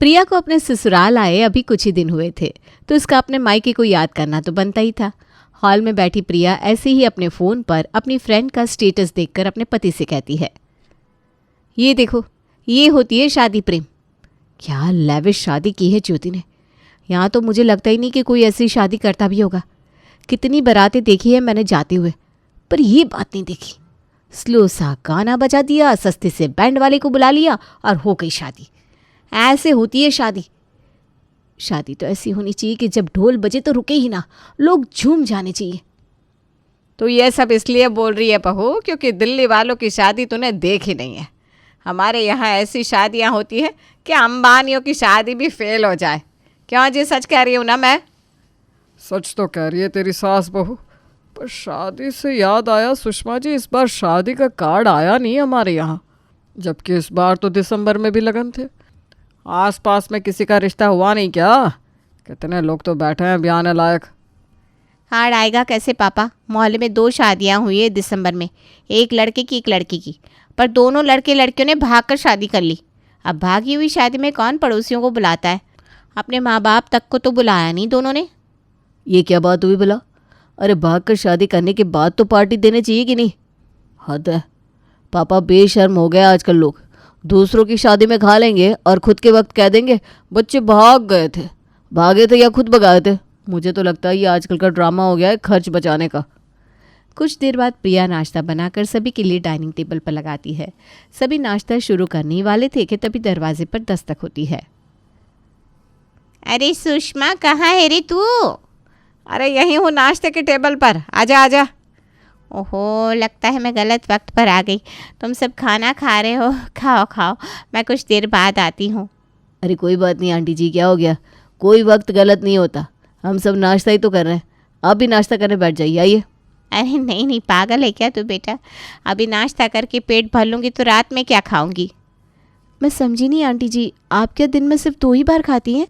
प्रिया को अपने ससुराल आए अभी कुछ ही दिन हुए थे, तो उसका अपने मायके को याद करना तो बनता ही था। हॉल में बैठी प्रिया ऐसे ही अपने फ़ोन पर अपनी फ्रेंड का स्टेटस देखकर अपने पति से कहती है, ये देखो, ये होती है शादी प्रेम। क्या लेविश शादी की है ज्योति ने। यहाँ तो मुझे लगता ही नहीं कि कोई ऐसी शादी करता भी होगा। कितनी बारातें देखी है मैंने जाते हुए, पर ये बात नहीं देखी। स्लो सा गाना बजा दिया, सस्ते से बैंड वाले को बुला लिया और हो गई शादी। ऐसे होती है शादी। शादी तो ऐसी होनी चाहिए कि जब ढोल बजे तो रुके ही ना, लोग झूम जाने चाहिए। तो ये सब इसलिए बोल रही है बहू क्योंकि दिल्ली वालों की शादी तूने देखी नहीं है। हमारे यहाँ ऐसी शादियाँ होती हैं कि अंबानियों की शादी भी फेल हो जाए। क्यों जी, सच कह रही हूँ ना मैं? सच तो कह रही है तेरी सास बहू। पर शादी से याद आया सुषमा जी, इस बार शादी का कार्ड आया नहीं हमारे यहाँ, जबकि इस बार तो दिसंबर में भी लगन थे। आस पास में किसी का रिश्ता हुआ नहीं क्या? कितने लोग तो बैठे हैं ब्याने लायक। कार्ड आएगा कैसे पापा? मोहल्ले में 2 शादियां हुई है दिसंबर में, एक लड़के की एक लड़की की, पर दोनों लड़के लड़कियों ने भाग कर शादी कर ली। अब भागी हुई शादी में कौन पड़ोसियों को बुलाता है? अपने माँ बाप तक को तो बुलाया नहीं दोनों ने। ये क्या बात हुई भला? अरे भाग कर शादी करने के बाद तो पार्टी देनी चाहिए कि नहीं? हद है पापा, बेशर्म हो गए आजकल लोग। दूसरों की शादी में खा लेंगे और खुद के वक्त कह देंगे बच्चे भाग गए थे। भागे थे या खुद भगाए थे? मुझे तो लगता है ये आजकल का ड्रामा हो गया है खर्च बचाने का। कुछ देर बाद प्रिया नाश्ता बनाकर सभी के लिए डाइनिंग टेबल पर लगाती है। सभी नाश्ता शुरू करने वाले थे कि तभी दरवाजे पर दस्तक होती है। अरे सुषमा, कहाँ है रे तू? अरे यहीं हूँ नाश्ते के टेबल पर, आजा आजा। ओहो, लगता है मैं गलत वक्त पर आ गई। तुम सब खाना खा रहे हो? खाओ खाओ, मैं कुछ देर बाद आती हूँ। अरे कोई बात नहीं आंटी जी, क्या हो गया? कोई वक्त गलत नहीं होता, हम सब नाश्ता ही तो कर रहे हैं। आप भी नाश्ता करने बैठ जाइए, आइए। अरे नहीं नहीं, पागल है क्या तू बेटा? अभी नाश्ता करके पेट भर लूँगी तो रात में क्या खाऊंगी? मैं समझी नहीं आंटी जी, आप क्या दिन में सिर्फ 2 ही बार खाती हैं?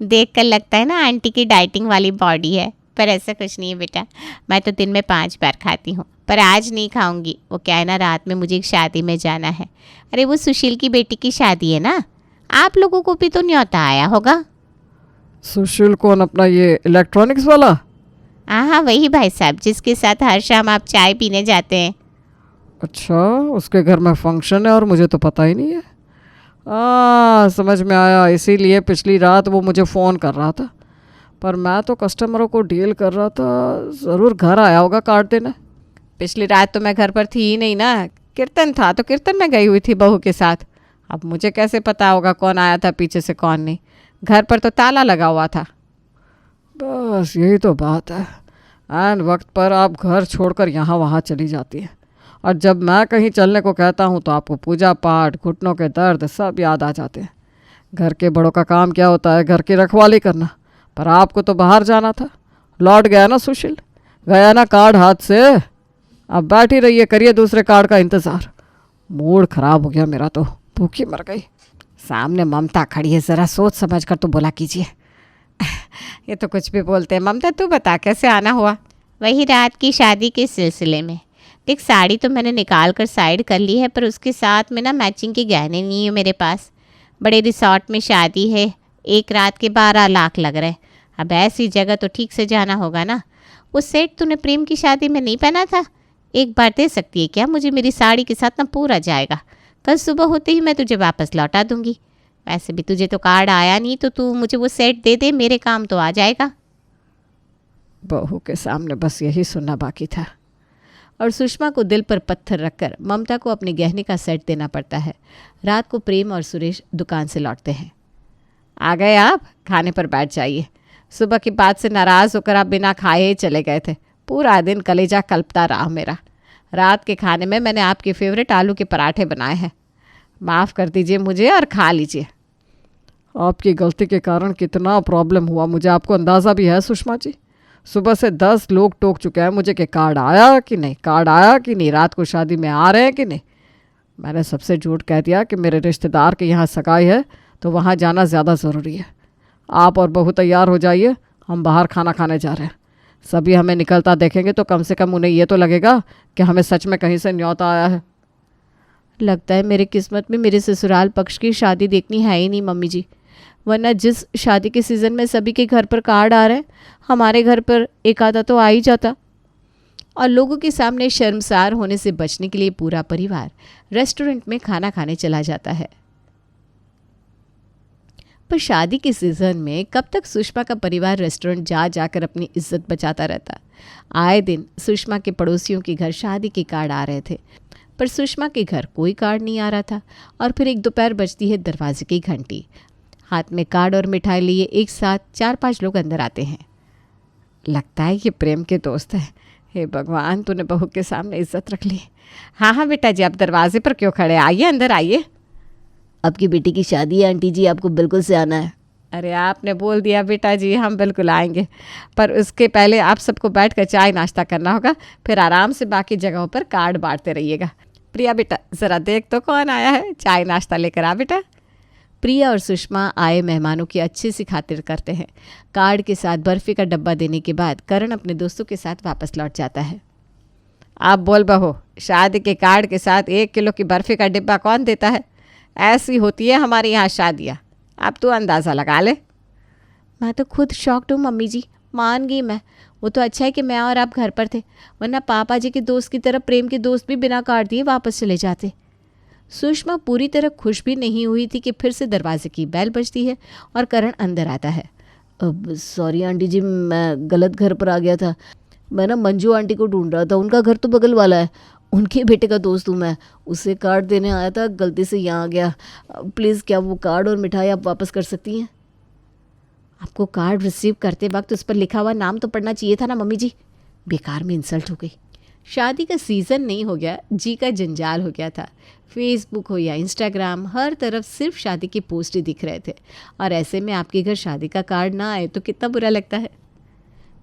देखकर लगता है ना आंटी की डाइटिंग वाली बॉडी है, पर ऐसा कुछ नहीं है बेटा। मैं तो दिन में 5 बार खाती हूँ, पर आज नहीं खाऊंगी। वो क्या है ना, रात में मुझे एक शादी में जाना है। अरे वो सुशील की बेटी की शादी है ना, आप लोगों को भी तो न्योता आया होगा। सुशील कौन? अपना ये इलेक्ट्रॉनिक्स वाला? हाँ, वही भाई साहब जिसके साथ हर शाम आप चाय पीने जाते हैं। अच्छा, उसके घर में फंक्शन है और मुझे तो पता ही नहीं है। समझ में आया, इसीलिए पिछली रात वो मुझे फ़ोन कर रहा था। पर मैं तो कस्टमरों को डील कर रहा था, ज़रूर घर आया होगा कार्ड देने। पिछली रात तो मैं घर पर थी ही नहीं ना, कीर्तन था तो कीर्तन में गई हुई थी बहू के साथ। अब मुझे कैसे पता होगा कौन आया था पीछे से कौन नहीं। घर पर तो ताला लगा हुआ था। बस यही तो बात है, एन वक्त पर आप घर छोड़कर यहाँ वहाँ चली जाती हैं, और जब मैं कहीं चलने को कहता हूँ तो आपको पूजा पाठ, घुटनों के दर्द सब याद आ जाते हैं। घर के बड़ों का काम क्या होता है? घर की रखवाली करना। पर आपको तो बाहर जाना था। लौट गया ना सुशील, गया ना कार्ड हाथ से। अब बैठी रहिए, करिए दूसरे कार्ड का इंतज़ार। मूड ख़राब हो गया मेरा तो, भूखी मर गई। सामने ममता खड़ी है, ज़रा सोच समझ कर तो बोला कीजिए। ये तो कुछ भी बोलते हैं। ममता तू बता कैसे आना हुआ? वही रात की शादी के सिलसिले में। देख, साड़ी तो मैंने निकाल कर साइड कर ली है, पर उसके साथ में ना मैचिंग के गहने नहीं है मेरे पास। बड़े रिसॉर्ट में शादी है, एक रात के 12 लाख लग रहे। अब ऐसी जगह तो ठीक से जाना होगा ना। वो सेट तूने प्रेम की शादी में नहीं पहना था, एक बार दे सकती है क्या मुझे? मेरी साड़ी के साथ ना पूरा जाएगा। कल सुबह होते ही मैं तुझे वापस लौटा दूंगी। वैसे भी तुझे तो कार्ड आया नहीं, तो तू मुझे वो सेट दे दे, मेरे काम तो आ जाएगा। बहू के सामने बस यही सुनना बाकी था। और सुषमा को दिल पर पत्थर रखकर ममता को अपने गहने का सेट देना पड़ता है। रात को प्रेम और सुरेश दुकान से लौटते हैं। आ गए आप? खाने पर बैठ जाइए। सुबह की बात से नाराज़ होकर आप बिना खाए ही चले गए थे। पूरा दिन कलेजा कल्पता रहा मेरा। रात के खाने में मैंने आपके फेवरेट आलू के पराठे बनाए हैं। माफ़ कर दीजिए मुझे और खा लीजिए। आपकी गलती के कारण कितना प्रॉब्लम हुआ मुझे आपको अंदाज़ा भी है सुषमा जी। सुबह से 10 लोग टोक चुके हैं मुझे कि कार्ड आया कि नहीं, कार्ड आया कि नहीं, रात को शादी में आ रहे हैं कि नहीं। मैंने सबसे झूठ कह दिया कि मेरे रिश्तेदार के यहाँ सगाई है तो वहाँ जाना ज़्यादा ज़रूरी है। आप और बहू तैयार हो जाइए, हम बाहर खाना खाने जा रहे हैं। सभी हमें निकलता देखेंगे तो कम से कम उन्हें ये तो लगेगा कि हमें सच में कहीं से न्योता आया है। लगता है मेरे किस्मत में मेरे ससुराल पक्ष की शादी देखनी है ही नहीं मम्मी जी, वरना जिस शादी के सीज़न में सभी के घर पर कार्ड आ रहे हैं, हमारे घर पर एक आधा तो आ ही जाता। और लोगों के सामने शर्मसार होने से बचने के लिए पूरा परिवार रेस्टोरेंट में खाना खाने चला जाता है। पर शादी के सीज़न में कब तक सुषमा का परिवार रेस्टोरेंट जा जाकर अपनी इज्जत बचाता रहता। आए दिन सुषमा के पड़ोसियों के घर शादी के कार्ड आ रहे थे, पर सुषमा के घर कोई कार्ड नहीं आ रहा था। और फिर एक दोपहर बजती है दरवाजे की घंटी। हाथ में कार्ड और मिठाई लिए एक साथ 4-5 लोग अंदर आते हैं। लगता है ये प्रेम के दोस्त है। हे भगवान, तूने बहू के सामने इज्जत रख ली। हाँ हाँ बेटा जी, आप दरवाजे पर क्यों खड़े, आइए अंदर आइए। आपकी बेटी की शादी है आंटी जी, आपको बिल्कुल से आना है। अरे आपने बोल दिया बेटा जी, हम बिल्कुल आएंगे, पर उसके पहले आप सबको बैठ कर चाय नाश्ता करना होगा, फिर आराम से बाकी जगहों पर कार्ड बांटते रहिएगा। प्रिया बेटा ज़रा देख तो कौन आया है, चाय नाश्ता लेकर आ बेटा। प्रिया और सुषमा आए मेहमानों की अच्छे से खातिर करते हैं। कार्ड के साथ बर्फ़ी का डब्बा देने के बाद करण अपने दोस्तों के साथ वापस लौट जाता है। आप बोल बहू, शादी के कार्ड के साथ 1 किलो की बर्फ़ी का डिब्बा कौन देता है? ऐसी होती है हमारे यहाँ शादियाँ, अब तू अंदाज़ा लगा ले। मैं तो खुद शॉक्ड हूँ मम्मी जी, मान गई मैं। वो तो अच्छा है कि मैं और आप घर पर थे, वरना पापा जी के दोस्त की तरह प्रेम के दोस्त भी बिना कार्ड दिए वापस चले जाते। सुषमा पूरी तरह खुश भी नहीं हुई थी कि फिर से दरवाजे की बेल बजती है और करण अंदर आता है। अब सॉरी आंटी जी, मैं गलत घर पर आ गया था। मैं ना मंजू आंटी को ढूंढ रहा था, उनका घर तो बगल वाला है, उनके बेटे का दोस्त हूँ मैं। उसे कार्ड देने आया था, गलती से यहाँ आ गया। प्लीज़ क्या वो कार्ड और मिठाई आप वापस कर सकती हैं? आपको कार्ड रिसीव करते वक्त उस पर लिखा हुआ नाम तो पढ़ना चाहिए था ना मम्मी जी। बेकार में इंसल्ट हो गई। शादी का सीज़न नहीं हो गया, जी का जंजाल हो गया था। फेसबुक हो या इंस्टाग्राम, हर तरफ सिर्फ शादी की पोस्ट ही दिख रहे थे। और ऐसे में आपके घर शादी का कार्ड ना आए तो कितना बुरा लगता है।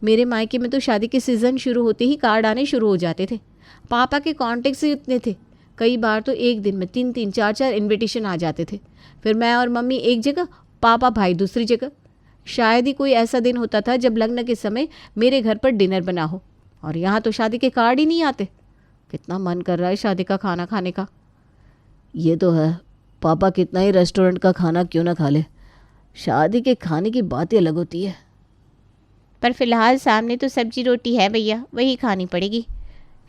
मेरे मायके में तो शादी के सीज़न शुरू होते ही कार्ड आने शुरू हो जाते थे। पापा के कॉन्टेक्ट्स ही इतने थे, कई बार तो एक दिन में 3-3, 4-4 इन्विटेशन आ जाते थे। फिर मैं और मम्मी एक जगह, पापा भाई दूसरी जगह। शायद ही कोई ऐसा दिन होता था जब लग्न के समय मेरे घर पर डिनर बना हो, और यहाँ तो शादी के कार्ड ही नहीं आते। कितना मन कर रहा है शादी का खाना खाने का। ये तो है, पापा कितना ही रेस्टोरेंट का खाना क्यों ना खा ले, शादी के खाने की बात ही अलग होती है। पर फिलहाल सामने तो सब्जी रोटी है भैया, वही खानी पड़ेगी।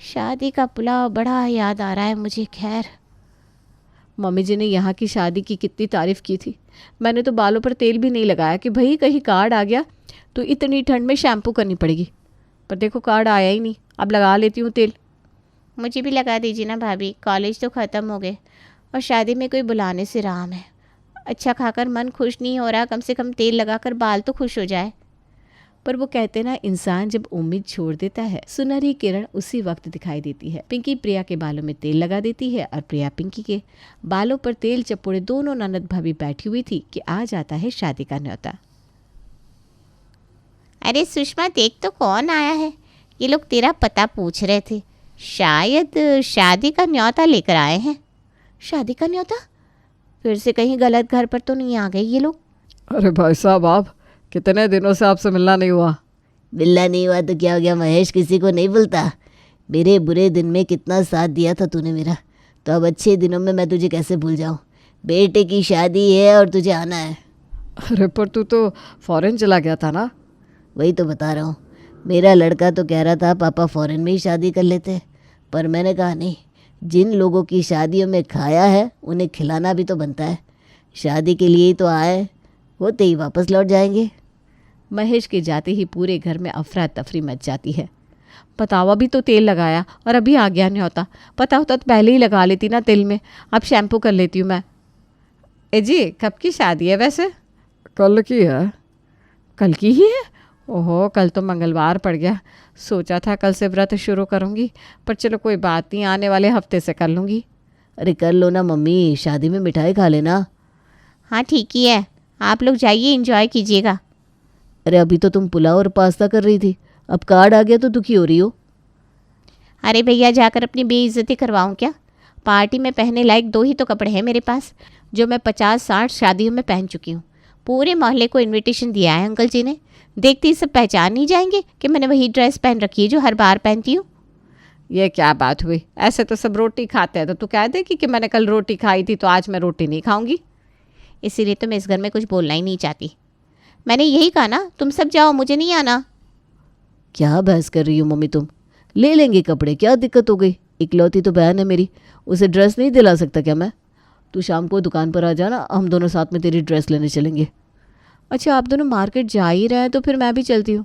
शादी का पुलाव बड़ा याद आ रहा है मुझे। खैर, मम्मी जी ने यहाँ की शादी की कितनी तारीफ़ की थी। मैंने तो बालों पर तेल भी नहीं लगाया कि भाई कहीं कार्ड आ गया तो इतनी ठंड में शैम्पू करनी पड़ेगी। पर देखो कार्ड आया ही नहीं, अब लगा लेती हूँ तेल। मुझे भी लगा दीजिए ना भाभी, कॉलेज तो ख़त्म हो गए और शादी में कोई बुलाने से राम है। अच्छा खाकर मन खुश नहीं हो रहा, कम से कम तेल लगाकर बाल तो खुश हो जाए। पर वो कहते ना, इंसान जब उम्मीद छोड़ देता है, सुनहरी किरण उसी वक्त दिखाई देती है। पिंकी प्रिया के बालों में तेल लगा देती है और प्रिया पिंकी के बालों पर तेल चपोड़े दोनों ननद भाभी बैठी हुई थी कि आ जाता है शादी का न्योता। अरे सुषमा, देख तो कौन आया है। ये लोग तेरा पता पूछ रहे थे, शायद शादी का न्योता लेकर आए हैं। शादी का न्योता? फिर से कहीं गलत घर पर तो नहीं आ गए ये लोग? अरे भाई साहब, आप कितने दिनों से आपसे मिलना नहीं हुआ। मिलना नहीं हुआ तो क्या हो गया महेश, किसी को नहीं भूलता। मेरे बुरे दिन में कितना साथ दिया था तूने मेरा, तो अब अच्छे दिनों में मैं तुझे कैसे भूल जाऊं। बेटे की शादी है और तुझे आना है। अरे पर तू तो फॉरेन चला गया था ना। वही तो बता रहा हूँ, मेरा लड़का तो कह रहा था पापा फॉरेन में ही शादी कर लेते, पर मैंने कहा नहीं, जिन लोगों की शादियों में खाया है उन्हें खिलाना भी तो बनता है। शादी के लिए ही तो आए, होते ही वापस लौट जाएंगे। महेश के जाते ही पूरे घर में अफरा तफरी मच जाती है। बतावा भी तो तेल लगाया और अभी आ गया न्योता। पता होता तो पहले ही लगा लेती ना तेल में, अब शैम्पू कर लेती हूँ मैं। ए जी, कब की शादी है वैसे? कल की है। कल की ही है? ओहो, कल तो मंगलवार पड़ गया। सोचा था कल से व्रत शुरू करूँगी, पर चलो कोई बात नहीं, आने वाले हफ्ते से कर लूँगी। अरे कर लो ना मम्मी, शादी में मिठाई खा लेना। हाँ ठीक ही है, आप लोग जाइए, एंजॉय कीजिएगा। अरे अभी तो तुम पुलाव और पास्ता कर रही थी, अब कार्ड आ गया तो दुखी हो रही हो। अरे भैया, जाकर अपनी बेइज्जती करवाऊँ क्या? पार्टी में पहनने लायक 2 ही तो कपड़े हैं मेरे पास, जो मैं 50-60 शादियों में पहन चुकी हूँ। पूरे मोहल्ले को इनविटेशन दिया है अंकल जी ने। देखते ही सब पहचान नहीं जाएंगे कि मैंने वही ड्रेस पहन रखी है जो हर बार पहनती हूँ। ये क्या बात हुई? ऐसे तो सब रोटी खाते हैं, तो तू कह दे कि मैंने कल रोटी खाई थी तो आज मैं रोटी नहीं खाऊंगी। इसीलिए तो मैं इस घर में कुछ बोलना ही नहीं चाहती। मैंने यही कहा ना, तुम सब जाओ, मुझे नहीं आना। क्या बहस कर रही हो मम्मी तुम? ले लेंगे कपड़े, क्या दिक्कत हो गई? इकलौती तो बहन है मेरी, उसे ड्रेस नहीं दिला सकता क्या मैं? तू शाम को दुकान पर आ जाना, हम दोनों साथ में तेरी ड्रेस लेने चलेंगे। अच्छा आप दोनों मार्केट जा ही रहे हैं तो फिर मैं भी चलती हूँ।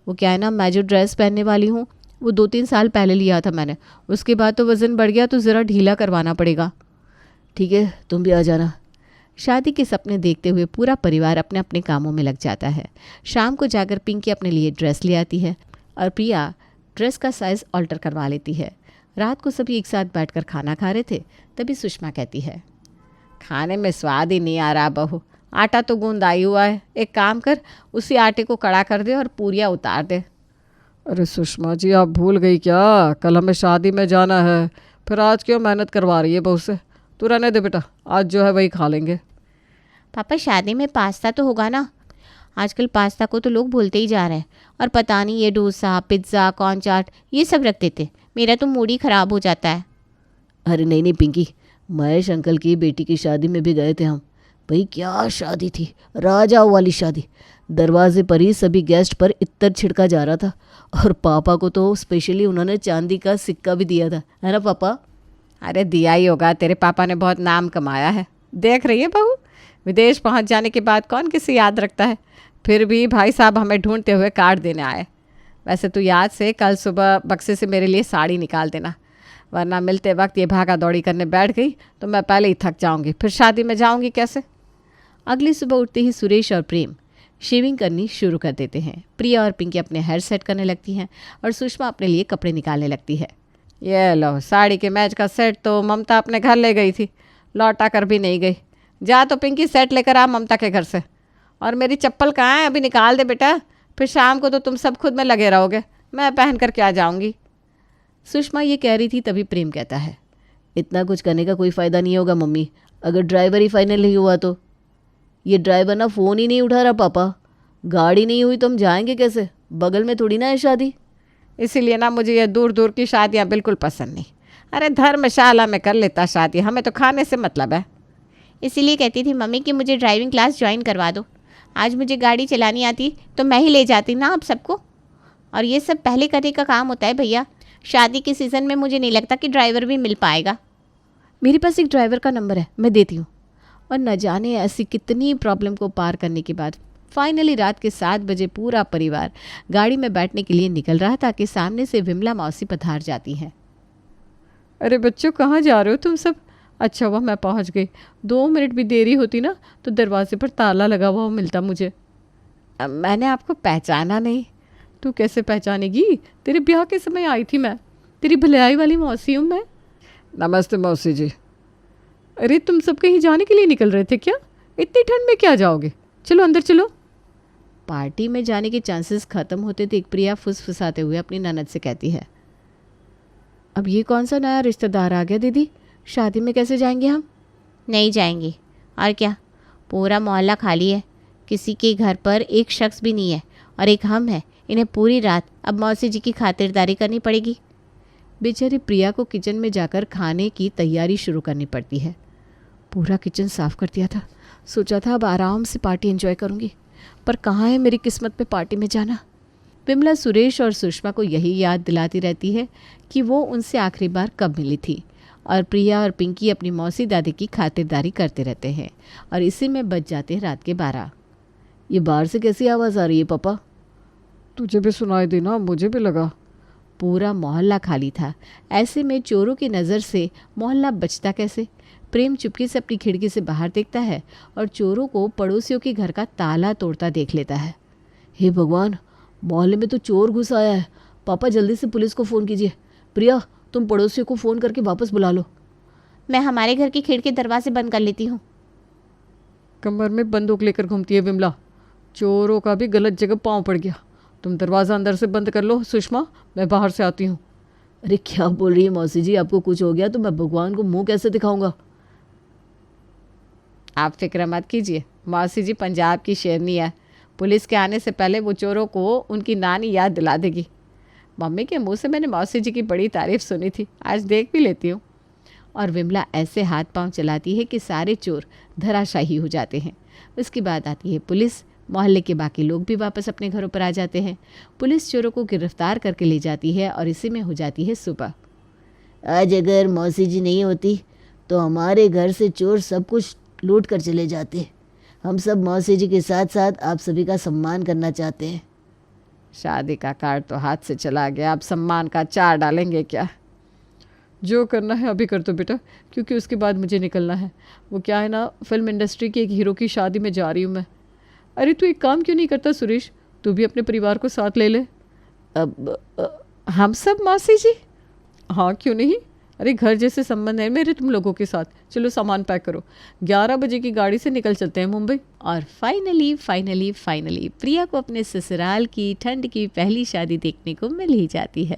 वो क्या है ना, मैं जो ड्रेस पहनने वाली हूँ वो 2-3 साल पहले लिया था मैंने, उसके बाद तो वज़न बढ़ गया तो ज़रा ढीला करवाना पड़ेगा। ठीक है तुम भी आ जाना। शादी के सपने देखते हुए पूरा परिवार अपने अपने कामों में लग जाता है। शाम को जाकर पिंकी अपने लिए ड्रेस ले आती है और प्रिया ड्रेस का साइज़ ऑल्टर करवा लेती है। रात को सभी एक साथ बैठकर खाना खा रहे थे, तभी सुषमा कहती है, खाने में स्वाद ही नहीं आ रहा बहू। आटा तो गूंदाई हुआ है, एक काम कर, उसी आटे को कड़ा कर दे और पूरियाँ उतार दे। अरे सुषमा जी आप भूल गई क्या? कल हमें शादी में जाना है, फिर आज क्यों मेहनत करवा रही है बहू से? तू रहने दे बेटा, आज जो है वही खा लेंगे। पापा शादी में पास्ता तो होगा ना? आजकल पास्ता को तो लोग भूलते ही जा रहे हैं, और पता नहीं ये डोसा, पिज्ज़ा, कॉर्न चाट ये सब रख देते। मेरा तो मूड ही ख़राब हो जाता है। अरे नहीं नहीं पिंकी, महेश अंकल की बेटी की शादी में भी गए थे हम। भाई क्या शादी थी, राजाओं वाली शादी। दरवाजे पर ही सभी गेस्ट पर इत्तर छिड़का जा रहा था, और पापा को तो स्पेशली उन्होंने चांदी का सिक्का भी दिया था, है ना पापा? अरे दिया ही होगा, तेरे पापा ने बहुत नाम कमाया है। देख रही है बहू, विदेश पहुंच जाने के बाद कौन किसे याद रखता है। फिर भी भाई साहब हमें ढूंढते हुए कार्ड देने आए। वैसे तो याद से कल सुबह बक्से से मेरे लिए साड़ी निकाल देना, वरना मिलते वक्त ये भागा दौड़ी करने बैठ गई तो मैं पहले ही थक जाऊंगी, फिर शादी में जाऊंगी कैसे। अगली सुबह उठते ही सुरेश और प्रेम शेविंग करनी शुरू कर देते हैं। प्रिया और पिंकी अपने हेयर सेट करने लगती हैं और सुषमा अपने लिए कपड़े निकालने लगती है। ये लो, साड़ी के मैच का सेट तो ममता अपने घर ले गई थी, लौटा कर भी नहीं गई। जा तो पिंकी सेट लेकर आ ममता के घर से। और मेरी चप्पल कहाँ है? अभी निकाल दे बेटा, फिर शाम को तो तुम सब खुद में लगे रहोगे, मैं पहन कर क्या जाऊँगी। सुषमा ये कह रही थी तभी प्रेम कहता है, इतना कुछ करने का कोई फ़ायदा नहीं होगा मम्मी, अगर ड्राइवर ही फाइनल नहीं हुआ तो। ये ड्राइवर ना फ़ोन ही नहीं उठा रहा पापा, गाड़ी नहीं हुई तो हम जाएंगे कैसे? बगल में थोड़ी ना है शादी। इसीलिए ना मुझे ये दूर दूर की शादियाँ बिल्कुल पसंद नहीं। अरे धर्मशाला में कर लेता शादी, हमें तो खाने से मतलब है। इसीलिए कहती थी मम्मी कि मुझे ड्राइविंग क्लास ज्वाइन करवा दो। आज मुझे गाड़ी चलानी आती तो मैं ही ले जाती ना आप सबको। और ये सब पहले करने का काम होता है भैया, शादी के सीज़न में मुझे नहीं लगता कि ड्राइवर भी मिल पाएगा। मेरे पास एक ड्राइवर का नंबर है, मैं देती हूँ। और न जाने ऐसी कितनी प्रॉब्लम को पार करने के बाद फाइनली रात के 7 बजे पूरा परिवार गाड़ी में बैठने के लिए निकल रहा था कि सामने से विमला मौसी पधार जाती हैं। अरे बच्चों कहाँ जा रहे हो तुम सब? अच्छा हुआ मैं पहुँच गई, 2 मिनट भी देरी होती ना तो दरवाजे पर ताला लगा हुआ मिलता मुझे। मैंने आपको पहचाना नहीं। तू कैसे पहचानेगी? तेरे ब्याह के समय आई थी मैं, तेरी भलाई वाली मौसी हूँ मैं। नमस्ते मौसी जी। अरे तुम सब कहीं जाने के लिए निकल रहे थे क्या? इतनी ठंड में क्या जाओगे? चलो अंदर चलो। पार्टी में जाने के चांसेस ख़त्म होते थे, प्रिया फुसफुसाते हुए अपनी ननद से कहती है, अब ये कौन सा नया रिश्तेदार आ गया दीदी, शादी में कैसे जाएंगे हम? नहीं जाएंगी, और क्या, पूरा मोहल्ला खाली है, किसी के घर पर एक शख्स भी नहीं है, और एक हम हैं। इन्हें पूरी रात अब मौसी जी की खातिरदारी करनी पड़ेगी। बेचारी प्रिया को किचन में जाकर खाने की तैयारी शुरू करनी पड़ती है। पूरा किचन साफ कर दिया था, सोचा था अब आराम से पार्टी एंजॉय करूंगी, पर कहाँ है मेरी किस्मत में पार्टी में जाना। विमला सुरेश और सुषमा को यही याद दिलाती रहती है कि वो उनसे आखिरी बार कब मिली थी, और प्रिया और पिंकी अपनी मौसी दादी की खातिरदारी करते रहते हैं, और इसी में बज जाते हैं रात के 12। ये बाहर से कैसी आवाज़ आ रही है पापा? तुझे भी सुनाई दी ना, मुझे भी लगा। पूरा मोहल्ला खाली था, ऐसे में चोरों की नज़र से मोहल्ला बचता कैसे? प्रेम चुपके से अपनी खिड़की से बाहर देखता है और चोरों को पड़ोसियों के घर का ताला तोड़ता देख लेता है। हे भगवान, मोहल्ले में तो चोर घुस आया है। पापा जल्दी से पुलिस को फ़ोन कीजिए। प्रिया तुम पड़ोसियों को फ़ोन करके वापस बुला लो। मैं हमारे घर की खिड़की दरवाजे बंद कर लेती हूँ। कमर में बंदूक लेकर घूमती है विमला, चोरों का भी गलत जगह पाँव पड़ गया। तुम दरवाज़ा अंदर से बंद कर लो सुषमा, मैं बाहर से आती हूँ। अरे क्या बोल रही है मौसी जी, आपको कुछ हो गया तो मैं भगवान को मुंह कैसे दिखाऊंगा? आप फिक्र मत कीजिए, मौसी जी पंजाब की शेरनी है, पुलिस के आने से पहले वो चोरों को उनकी नानी याद दिला देगी। मम्मी के मुंह से मैंने मौसी जी की बड़ी तारीफ सुनी थी, आज देख भी लेती हूँ। और विमला ऐसे हाथ पांव चलाती है कि सारे चोर धराशाही हो जाते हैं। उसके बाद आती है पुलिस। मोहल्ले के बाकी लोग भी वापस अपने घरों पर आ जाते हैं। पुलिस चोरों को गिरफ्तार करके ले जाती है और इसी में हो जाती है सुबह। आज अगर मौसी जी नहीं होती तो हमारे घर से चोर सब कुछ लूट कर चले जाते। हम सब मौसी जी के साथ साथ आप सभी का सम्मान करना चाहते हैं। शादी का कार्ड तो हाथ से चला गया, अब सम्मान का चार डालेंगे क्या? जो करना है अभी कर दो बेटा, क्योंकि उसके बाद मुझे निकलना है। वो क्या है ना, फिल्म इंडस्ट्री के एक हीरो की शादी में जा रही हूँ मैं। अरे तू एक काम क्यों नहीं करता सुरेश, तू भी अपने परिवार को साथ ले ले। अब हम सब मौसी जी? हाँ क्यों नहीं, अरे घर जैसे संबंध है मेरे तुम लोगों के साथ। चलो सामान पैक करो, 11 बजे की गाड़ी से निकल चलते हैं मुंबई। और फाइनली प्रिया को अपने ससुराल की ठंड की पहली शादी देखने को मिल ही जाती है।